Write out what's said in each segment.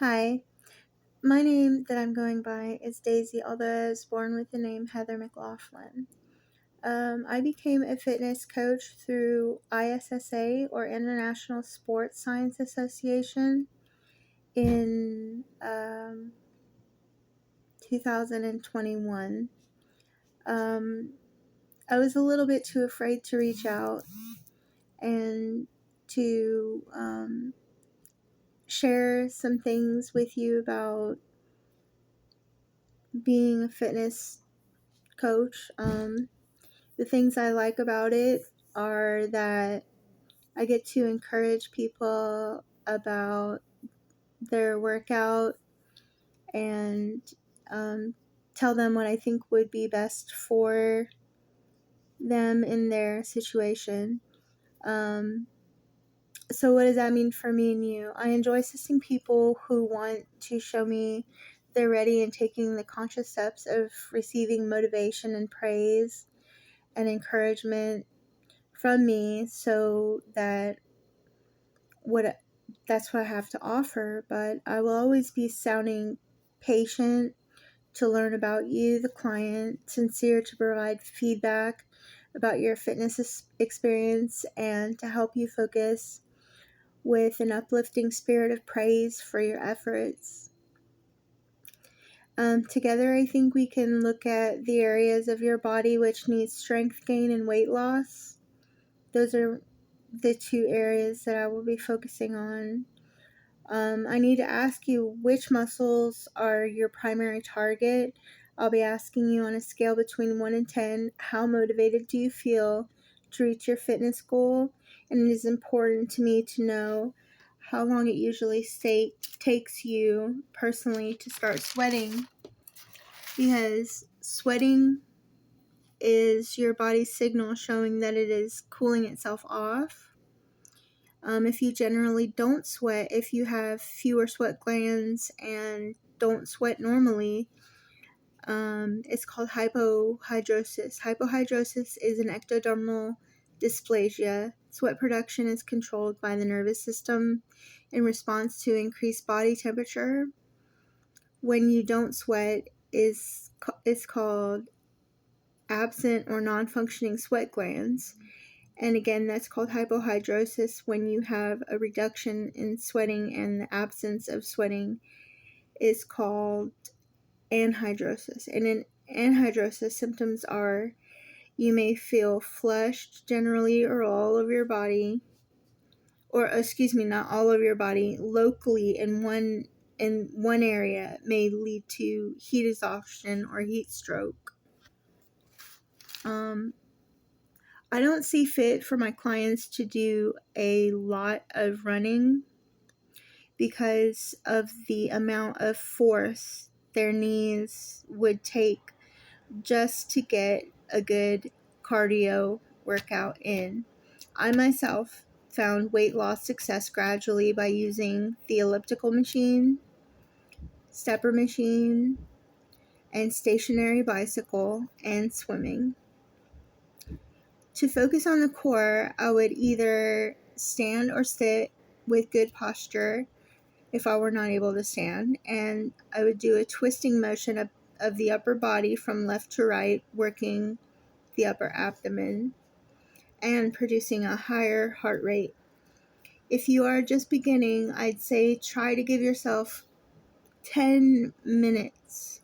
Hi, my name that I'm going by is Daisy, although I was born with the name Heather McLaughlin. I became a fitness coach through ISSA, or International Sports Science Association, in 2021. Um, I was a little bit too afraid to reach out and to share some things with you about being a fitness coach. The things I like about it are that I get to encourage people about their workout and tell them what I think would be best for them in their situation. Um, so, what does that mean for me and you? I enjoy assisting people who want to show me they're ready and taking the conscious steps of receiving motivation and praise and encouragement from me so that what that's what I have to offer, but I will always be sounding patient to learn about you, the client, sincere to provide feedback about your fitness experience and to help you focus with an uplifting spirit of praise for your efforts. Together, I think we can look at the areas of your body which need strength gain and weight loss. Those are the two areas that I will be focusing on. I need to ask you which muscles are your primary target. I'll be asking you on a scale between 1 and 10, how motivated do you feel to reach your fitness goal? And it is important to me to know how long it usually takes you personally to start sweating, because sweating is your body's signal showing that it is cooling itself off. If you generally don't sweat, if you have fewer sweat glands and don't sweat normally, it's called hypohidrosis. Hypohidrosis is an ectodermal dysplasia. Sweat production is controlled by the nervous system in response to increased body temperature. When you don't sweat, it's called absent or non-functioning sweat glands. And again, that's called hypohidrosis when you have a reduction in sweating, and the absence of sweating is called anhidrosis. And in anhidrosis, symptoms are you may feel flushed generally or all over your body, or excuse me, not all over your body, locally in one area may lead to heat exhaustion or heat stroke. I don't see fit for my clients to do a lot of running because of the amount of force their knees would take just to get a good cardio workout in. I myself found weight loss success gradually by using the elliptical machine, stepper machine, and stationary bicycle, and swimming. To focus on the core, I would either stand or sit with good posture if I were not able to stand, and I would do a twisting motion of the upper body from left to right, working the upper abdomen and producing a higher heart rate. If you are just beginning, I'd say try to give yourself 10 minutes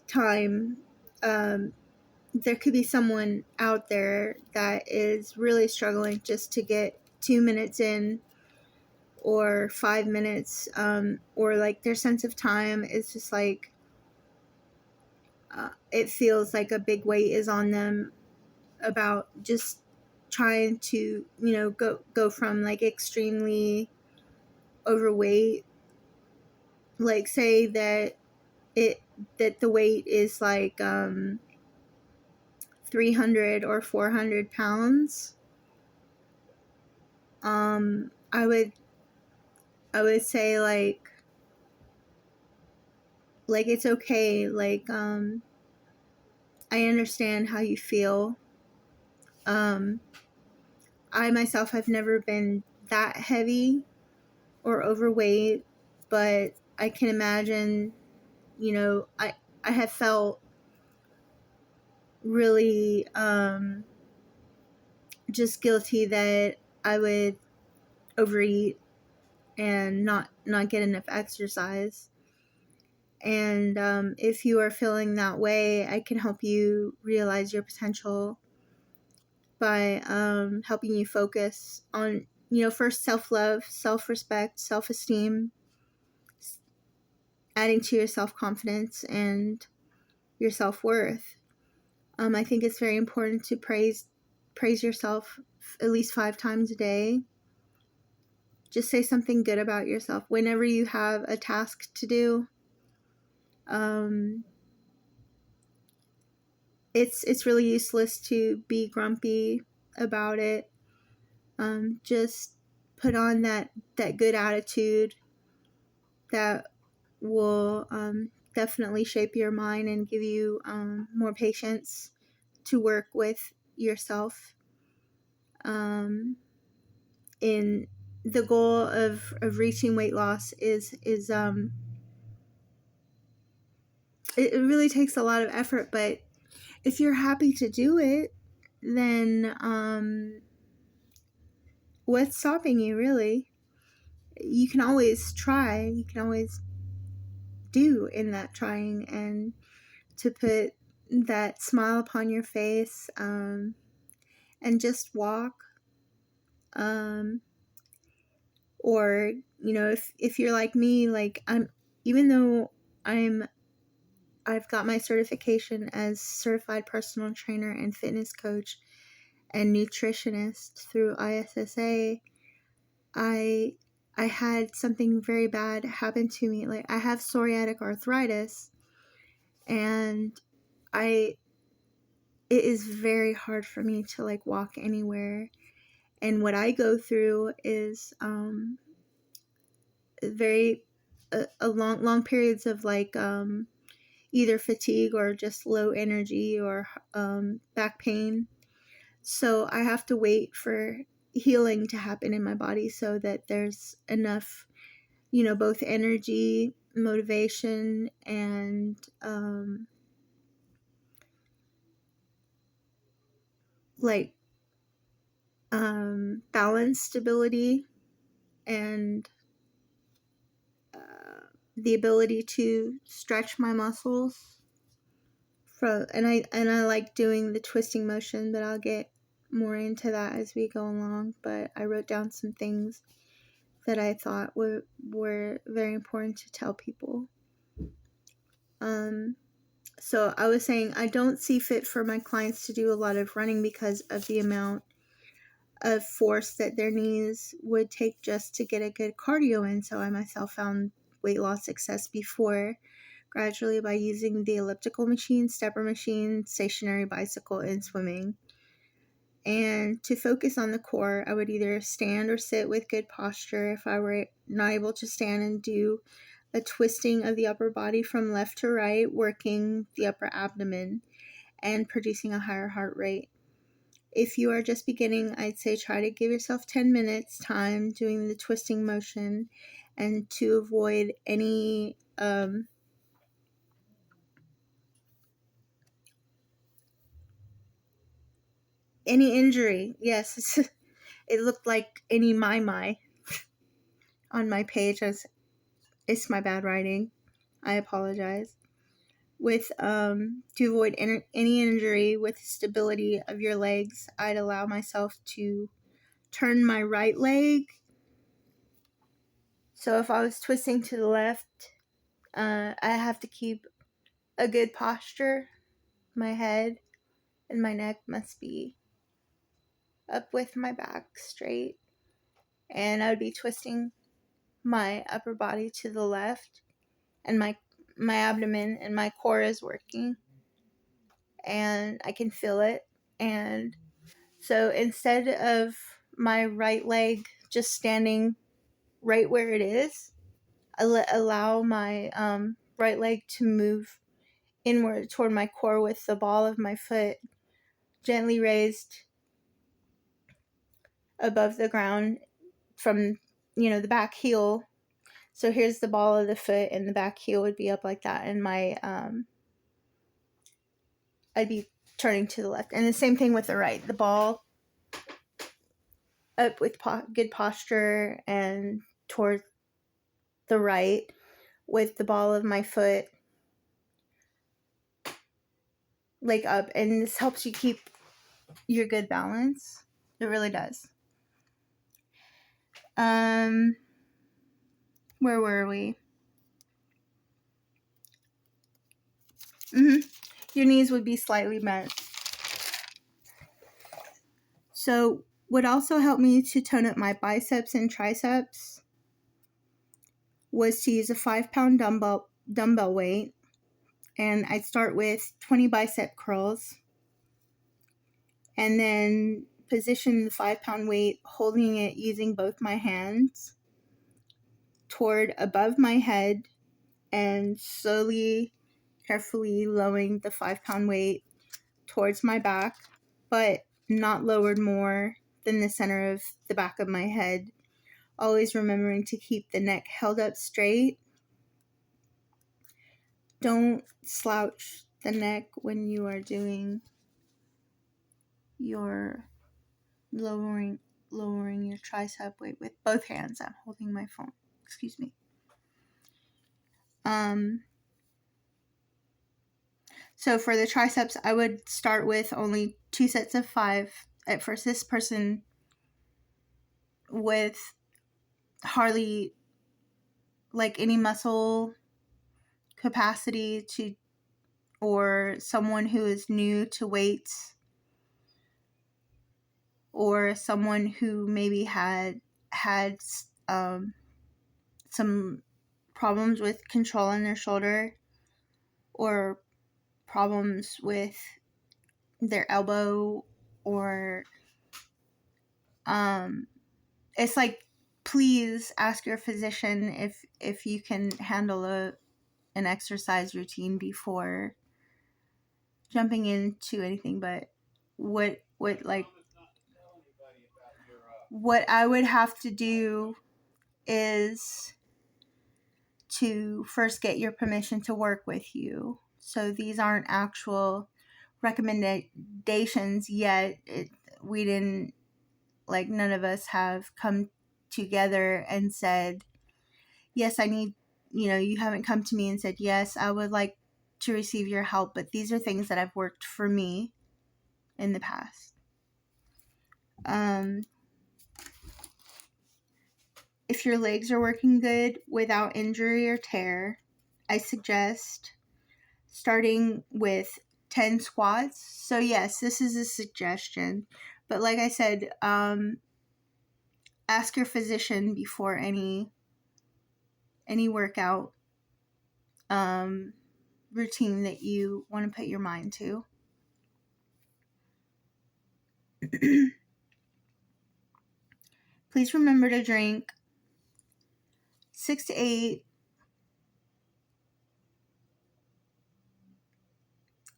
time. There could be someone out there that is really struggling just to get 2 minutes in, or 5 minutes, or like their sense of time is just like it feels like a big weight is on them about just trying to go from like extremely overweight, like say that the weight is like 300 or 400 pounds. I would say like it's okay, like I understand how you feel. I myself have never been that heavy, or overweight, but I can imagine, I have felt really just guilty that I would overeat and not get enough exercise. And if you are feeling that way, I can help you realize your potential by helping you focus on, first self-love, self-respect, self-esteem, adding to your self-confidence and your self-worth. I think it's very important to praise yourself at least 5 times a day. Just say something good about yourself whenever you have a task to do. It's really useless to be grumpy about it. Just put on that good attitude that will definitely shape your mind and give you more patience to work with yourself. In the goal of reaching weight loss is it really takes a lot of effort, but if you're happy to do it, then what's stopping you, really? You can always try, you can always do in that trying, and to put that smile upon your face, and just walk. Or, if you're like me, like even though I've got my certification as certified personal trainer and fitness coach and nutritionist through ISSA, I had something very bad happen to me. Like, I have psoriatic arthritis, and it is very hard for me to like walk anywhere. And what I go through is very a long periods of like either fatigue or just low energy or back pain. So I have to wait for healing to happen in my body so that there's enough, both energy, motivation, and like balance, stability, and the ability to stretch my muscles. And I like doing the twisting motion, but I'll get more into that as we go along. But I wrote down some things that I thought were very important to tell people. So I was saying I don't see fit for my clients to do a lot of running because of the amount of force that their knees would take just to get a good cardio in. So I myself found weight loss success before gradually by using the elliptical machine, stepper machine, stationary bicycle, and swimming. And to focus on the core, I would either stand or sit with good posture. If I were not able to stand, and do a twisting of the upper body from left to right, working the upper abdomen and producing a higher heart rate. If you are just beginning, I'd say try to give yourself 10 minutes time doing the twisting motion, and to avoid any injury. Yes, it looked like any my on my page. It's my bad writing. I apologize. With to avoid any injury with stability of your legs, I'd allow myself to turn my right leg. So if I was twisting to the left, I have to keep a good posture. My head and my neck must be up with my back straight, and I would be twisting my upper body to the left, and my abdomen and my core is working, and I can feel it. And so instead of my right leg just standing right where it is, I allow my right leg to move inward toward my core with the ball of my foot gently raised above the ground from the back heel. So here's the ball of the foot, and the back heel would be up like that, and I'd be turning to the left. And the same thing with the right. The ball up with good posture and toward the right, with the ball of my foot like up. And this helps you keep your good balance. It really does. Where were we? Your knees would be slightly bent. So what also helped me to tone up my biceps and triceps was to use a 5-pound dumbbell weight. And I'd start with 20 bicep curls, and then position the 5-pound weight, holding it using both my hands toward above my head, and slowly, carefully lowering the 5-pound weight towards my back, but not lowered more than the center of the back of my head. Always remembering to keep the neck held up straight. Don't slouch the neck when you are doing your lowering your tricep weight with both hands. I'm holding my phone. Excuse me. So for the triceps, I would start with only 2 sets of 5. At first, this person with hardly like any muscle capacity to, or someone who is new to weights, or someone who maybe had some problems with controlling their shoulder, or problems with their elbow, or it's like, please ask your physician if you can handle an exercise routine before jumping into anything. But what I would have to do is to first get your permission to work with you. So these aren't actual recommendations yet. We didn't, like, none of us have come together and said, yes, I need, you haven't come to me and said, yes, I would like to receive your help, but these are things that have worked for me in the past. If your legs are working good without injury or tear, I suggest starting with 10 squats. So yes, this is a suggestion, but like I said, ask your physician before any workout routine that you want to put your mind to. Please remember to drink 6 to 8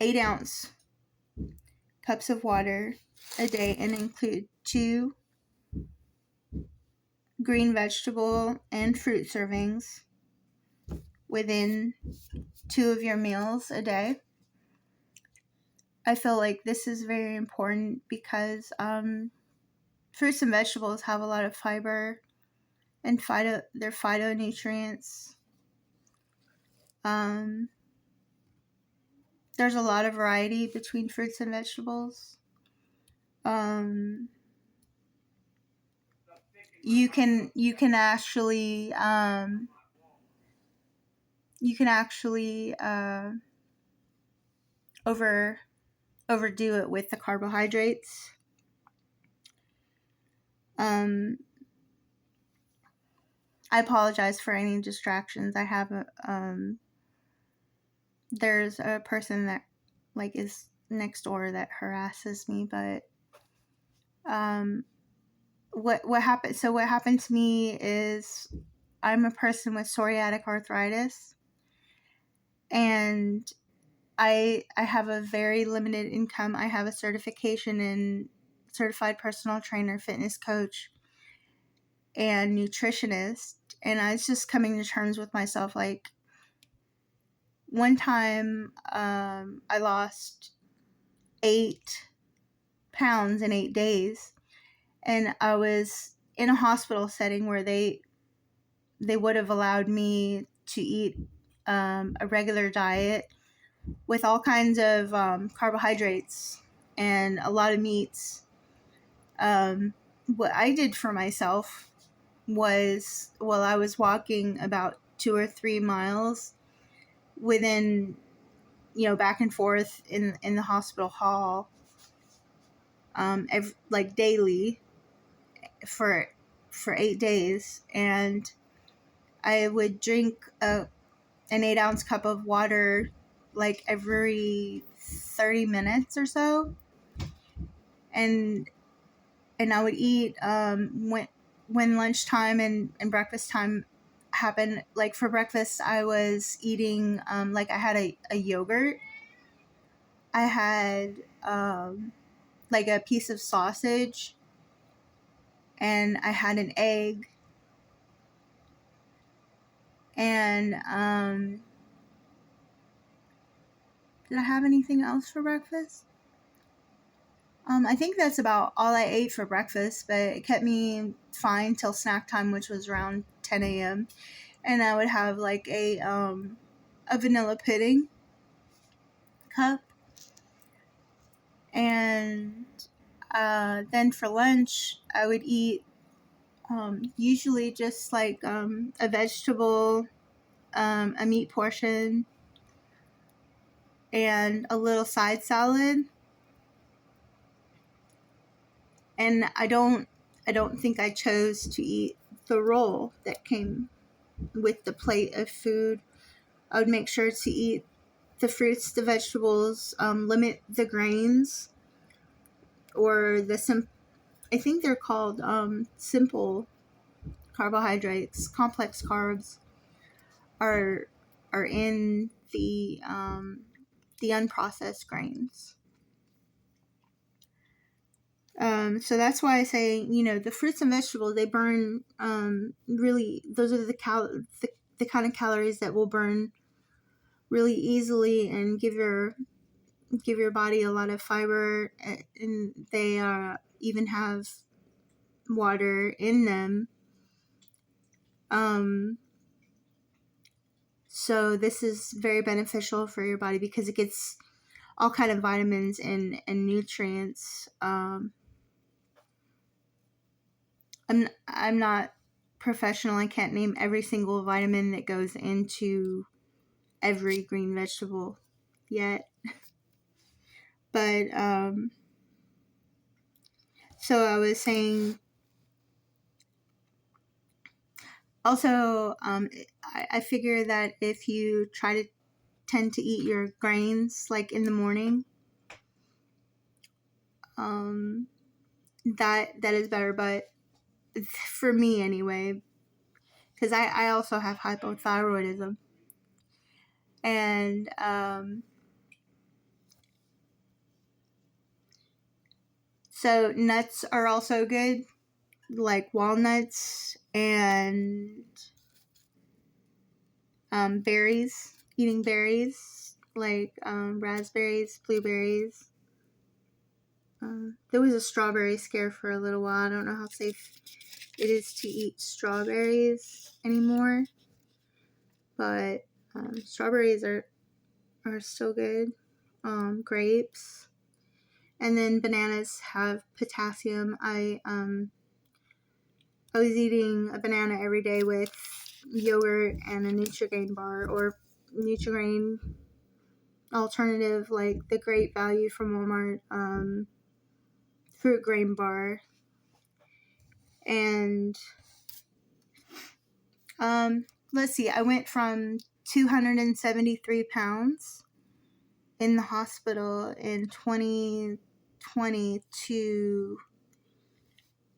8-ounce cups of water a day, and include 2 green vegetable and fruit servings within 2 of your meals a day. I feel like this is very important because fruits and vegetables have a lot of fiber and they're phytonutrients. There's a lot of variety between fruits and vegetables. You can actually overdo it with the carbohydrates. I apologize for any distractions. I have there's a person that is next door that harasses me, but what happened? So what happened to me is I'm a person with psoriatic arthritis, and I have a very limited income. I have a certification in certified personal trainer, fitness coach, and nutritionist, and I was just coming to terms with myself. Like, one time, I lost 8 pounds in 8 days, and I was in a hospital setting where they would have allowed me to eat a regular diet with all kinds of carbohydrates and a lot of meats. What I did for myself was, while I was walking about 2 or 3 miles within, back and forth in the hospital hall, like daily for 8 days, and I would drink an 8-ounce cup of water like every 30 minutes or so, and I would eat when lunchtime and breakfast time happened. Like, for breakfast, I was eating like, I had a yogurt, I had like a piece of sausage, and I had an egg, and did I have anything else for breakfast? I think that's about all I ate for breakfast, but it kept me fine till snack time, which was around 10 a.m. And I would have like a vanilla pudding cup. And then for lunch, I would eat usually just like a vegetable, a meat portion, and a little side salad. And I don't think I chose to eat the roll that came with the plate of food. I would make sure to eat the fruits, the vegetables, limit the grains, or I think they're called simple carbohydrates. Complex carbs are in the unprocessed grains. So that's why I say, the fruits and vegetables, they burn really. Those are the kind of calories that will burn really easily and give your body a lot of fiber, and they even have water in them. So this is very beneficial for your body because it gets all kind of vitamins and nutrients. I'm not professional. I can't name every single vitamin that goes into every green vegetable yet. But so I was saying, also, I figure that if you try to tend to eat your grains like in the morning, that is better. But for me anyway, because I also have hypothyroidism, and so nuts are also good, like walnuts and berries. Eating berries like raspberries, blueberries. There was a strawberry scare for a little while. I don't know how safe it is to eat strawberries anymore, but strawberries are still good. Grapes, and then bananas have potassium. I was eating a banana every day with yogurt and a Nutrigrain bar, or Nutrigrain alternative like the Great Value from Walmart fruit grain bar. And let's see, I went from 273 pounds in the hospital in 2020 to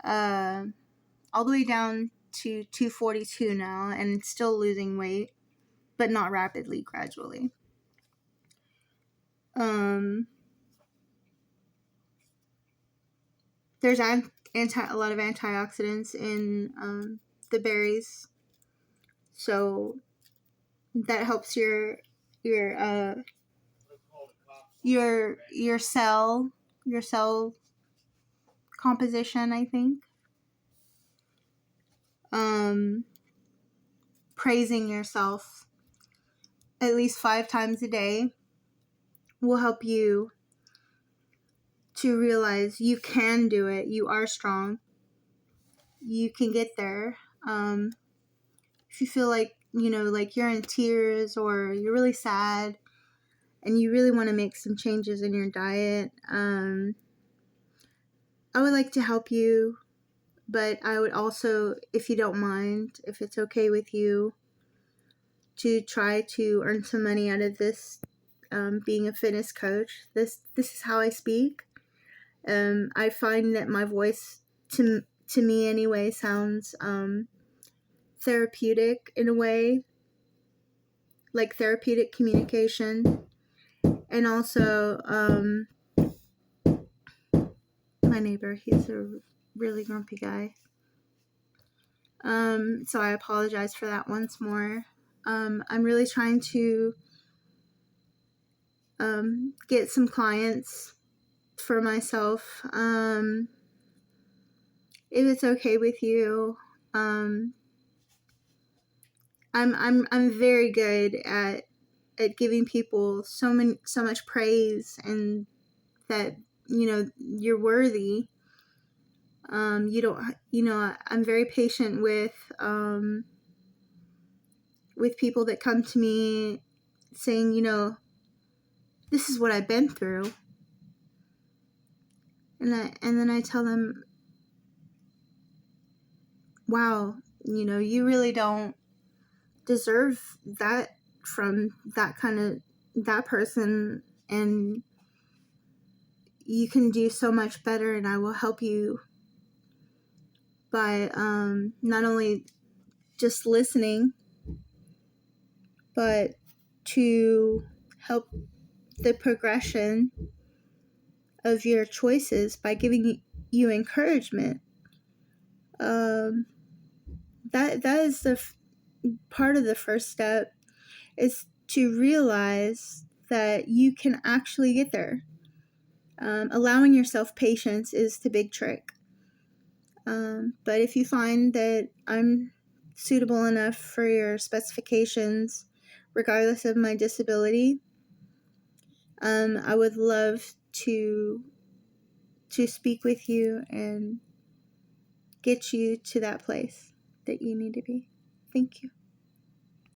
all the way down to 242 now, and still losing weight, but not rapidly, gradually. There's a lot of antioxidants in the berries, so that helps your your cell composition, I think. Praising yourself at least 5 times a day will help you to realize you can do it. You are strong. You can get there. If you feel like, like you're in tears or you're really sad and you really want to make some changes in your diet, I would like to help you, but I would also, if you don't mind, if it's okay with you, to try to earn some money out of this, being a fitness coach. This is how I speak. I find that my voice, to me anyway, sounds therapeutic in a way, like therapeutic communication. And also, my neighbor, he's a really grumpy guy. So I apologize for that once more. I'm really trying to get some clients for myself. If it's okay with you, I'm very good at giving people so much praise, and that you're worthy. You don't, I'm very patient with people that come to me saying, this is what I've been through, and then I tell them, wow, you really don't deserve that from that person, and you can do so much better, and I will help you by not only just listening, but to help the progression of your choices by giving you encouragement. That is the part of the first step, is to realize that you can actually get there. Allowing yourself patience is the big trick. But if you find that I'm suitable enough for your specifications, regardless of my disability, I would love to speak with you and get you to that place that you need to be. Thank you.